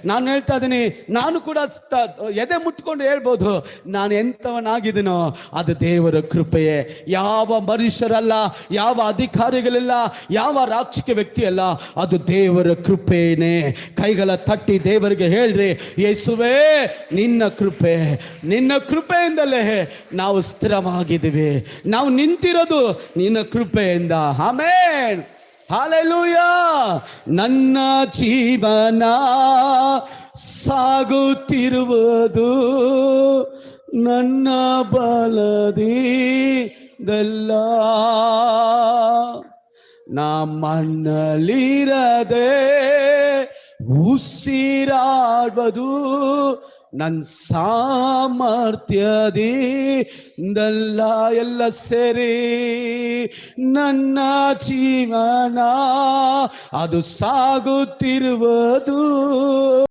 ನಾನು ಹೇಳ್ತಾ ಇದ್ದೀನಿ, ನಾನು ಕೂಡ ಎದೆ ಮುಟ್ಕೊಂಡು ಹೇಳ್ಬೋದು, ನಾನು ಎಂಥವನಾಗಿದ್ದೀನೋ ಅದು ದೇವರ ಕೃಪೆಯೇ. ಯಾವ ಮನುಷ್ಯರಲ್ಲ, ಯಾವ ಅಧಿಕಾರಿಗಳಿಲ್ಲ, ಯಾವ ರಾಜಕೀಯ ವ್ಯಕ್ತಿ ಅಲ್ಲ, ಅದು ದೇವರ ಕೃಪೆಯೇ. ಕೈಗಳ ತಟ್ಟಿ ದೇವರಿಗೆ ಹೇಳ್ರಿ, ಯೇಸುವೇ ನಿನ್ನ ಕೃಪೆ, ನಿನ್ನ ಕೃಪೆಯಿಂದಲೇ ನಾವು ಸ್ಥಿರವಾಗಿದ್ದೀವಿ, ನಾವು ನಿಂತಿರೋದು ನಿನ್ನ ಕೃಪೆಯಿಂದ. Amen, hallelujah. ನನ್ನ ಜೀವನ ಸಾಗುತ್ತಿರುವುದು ನನ್ನ ಬಲದಿಂದಲ್ಲ, ನಮ್ಮನ್ನಲ್ಲಿರದೆ ಉಸಿರಾಡುವುದು ನನ್ನ ಸಾಮರ್ಥ್ಯದಿಂದಲ್ಲ. ಎಲ್ಲ ಸೇರಿ ನನ್ನ ಜೀವನ ಅದು ಸಾಗುತ್ತಿರುವುದು